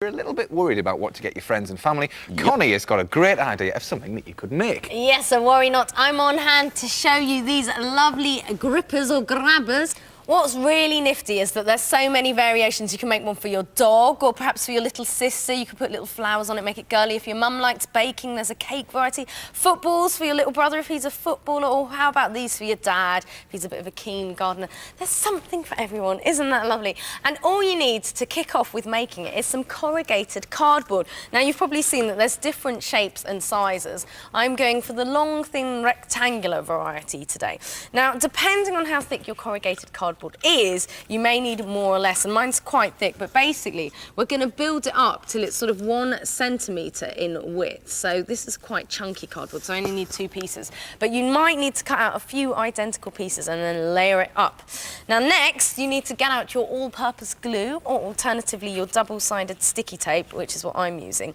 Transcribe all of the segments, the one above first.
you're a little bit worried about what to get your friends and family, Connie has got a great idea of something that you could make. Yes, so worry not. I'm on hand to show you these lovely grippers or grabbers. What's really nifty is that there's so many variations. You can make one for your dog or perhaps for your little sister. You can put little flowers on it, make it girly. If your mum likes baking, there's a cake variety. Footballs for your little brother if he's a footballer, or how about these for your dad if he's a bit of a keen gardener. There's something for everyone. Isn't that lovely? And all you need to kick off with making it is some corrugated cardboard. Now, you've probably seen that there's different shapes and sizes. I'm going for the long, thin, rectangular variety today. Now, depending on how thick your corrugated cardboard is, you may need more or less, and mine's quite thick, but basically we're going to build it up till it's sort of 1 centimetre in width. So this is quite chunky cardboard, so I only need 2 pieces. But you might need to cut out a few identical pieces and then layer it up. Now next, you need to get out your all-purpose glue, or alternatively your double-sided sticky tape, which is what I'm using,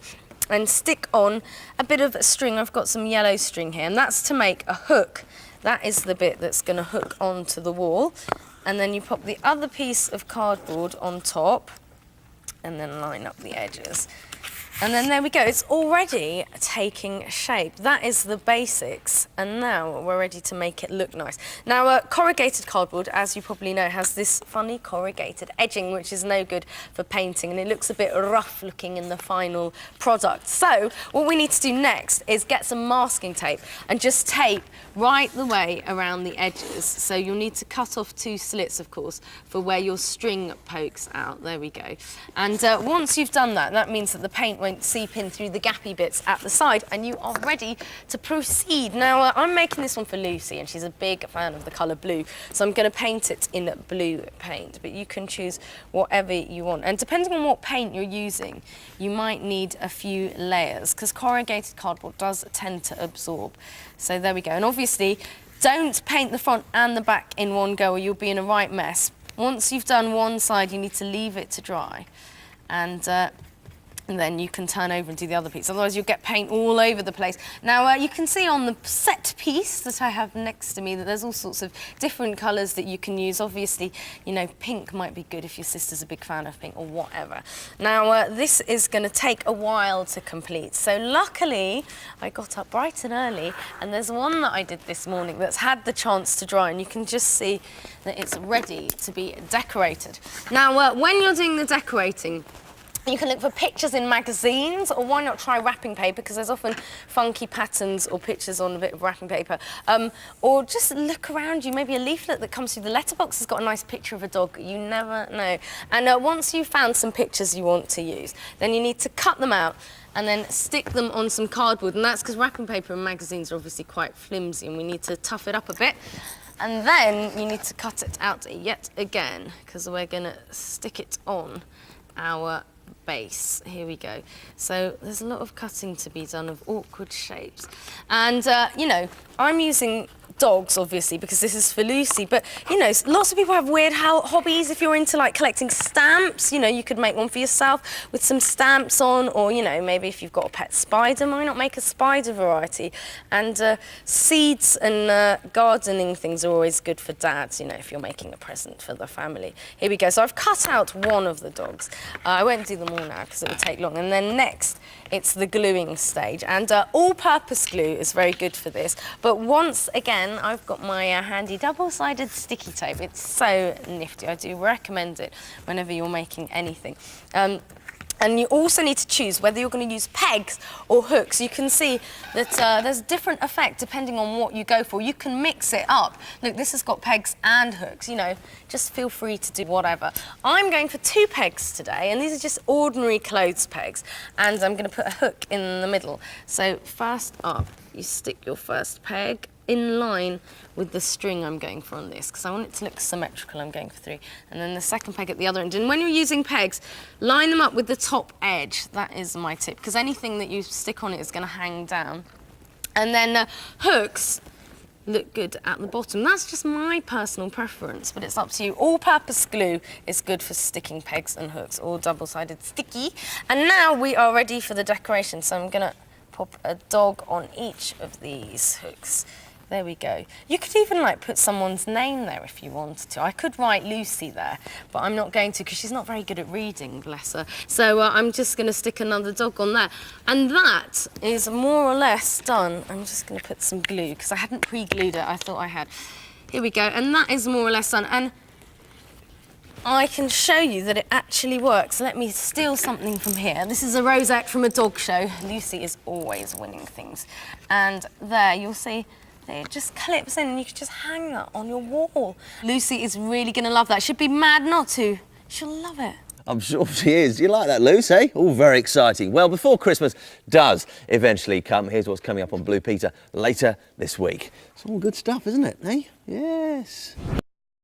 and stick on a bit of string. I've got some yellow string here, and that's to make a hook. That is the bit that's going to hook onto the wall. And then you pop the other piece of cardboard on top and then line up the edges. And then there we go, it's already taking shape. That is the basics, and now we're ready to make it look nice. Now, corrugated cardboard, as you probably know, has this funny corrugated edging, which is no good for painting, and it looks a bit rough looking in the final product. So, what we need to do next is get some masking tape and just tape right the way around the edges. So you'll need to cut off 2 slits, of course, for where your string pokes out. There we go. And once you've done that, that means that the paint won't seep in through the gappy bits at the side, and you are ready to proceed. Now, I'm making this one for Lucy, and she's a big fan of the colour blue, so I'm going to paint it in blue paint, but you can choose whatever you want. And depending on what paint you're using, you might need a few layers, because corrugated cardboard does tend to absorb. So there we go. And obviously, don't paint the front and the back in one go, or you'll be in a right mess. Once you've done one side, you need to leave it to dry. And then you can turn over and do the other piece. Otherwise, you'll get paint all over the place. Now, you can see on the set piece that I have next to me that there's all sorts of different colours that you can use. Obviously, you know, pink might be good if your sister's a big fan of pink or whatever. Now, this is going to take a while to complete. So luckily, I got up bright and early, and there's one that I did this morning that's had the chance to dry, and you can just see that it's ready to be decorated. Now, when you're doing the decorating, you can look for pictures in magazines, or why not try wrapping paper, because there's often funky patterns or pictures on a bit of wrapping paper. Or just look around you, maybe a leaflet that comes through the letterbox has got a nice picture of a dog. You never know. And once you've found some pictures you want to use, then you need to cut them out and then stick them on some cardboard. And that's because wrapping paper in magazines are obviously quite flimsy, and we need to tough it up a bit. And then you need to cut it out yet again, because we're going to stick it on our base. Here we go. So there's a lot of cutting to be done of awkward shapes. And, you know, I'm using dogs, obviously, because this is for Lucy, but, you know, lots of people have weird hobbies. If you're into, like, collecting stamps, you know, you could make one for yourself with some stamps on, or, you know, maybe if you've got a pet spider, why not make a spider variety? And seeds and gardening things are always good for dads, you know, if you're making a present for the family. Here we go. So I've cut out one of the dogs. I won't do them all now because it would take long. And then next, it's the gluing stage. And all-purpose glue is very good for this. But once again, I've got my handy double-sided sticky tape. It's so nifty. I do recommend it whenever you're making anything. And you also need to choose whether you're going to use pegs or hooks. You can see that there's a different effect depending on what you go for. You can mix it up. Look, this has got pegs and hooks. You know, just feel free to do whatever. I'm going for 2 pegs today, and these are just ordinary clothes pegs. And I'm going to put a hook in the middle. So first up, you stick your first peg in line with the string I'm going for on this, because I want it to look symmetrical. I'm going for 3. And then the second peg at the other end. And when you're using pegs, line them up with the top edge. That is my tip, because anything that you stick on it is going to hang down. And then hooks look good at the bottom. That's just my personal preference, but it's up to you. All-purpose glue is good for sticking pegs and hooks, or double-sided sticky. And now we are ready for the decoration. So I'm going to pop a dog on each of these hooks. There we go. You could even like put someone's name there if you wanted to. I could write Lucy there, but I'm not going to because she's not very good at reading, bless her. So I'm just going to stick another dog on there. And that is more or less done. I'm just going to put some glue because I hadn't pre-glued it. I thought I had. Here we go. And that is more or less done. And I can show you that it actually works. Let me steal something from here. This is a rosette from a dog show. Lucy is always winning things. And there, you'll see, it just clips in and you can just hang that on your wall. Lucy is really going to love that. She'd be mad not to. She'll love it. I'm sure she is. You like that, Lucy? Eh? All very exciting. Well, before Christmas does eventually come, here's what's coming up on Blue Peter later this week. It's all good stuff, isn't it? Eh? Yes.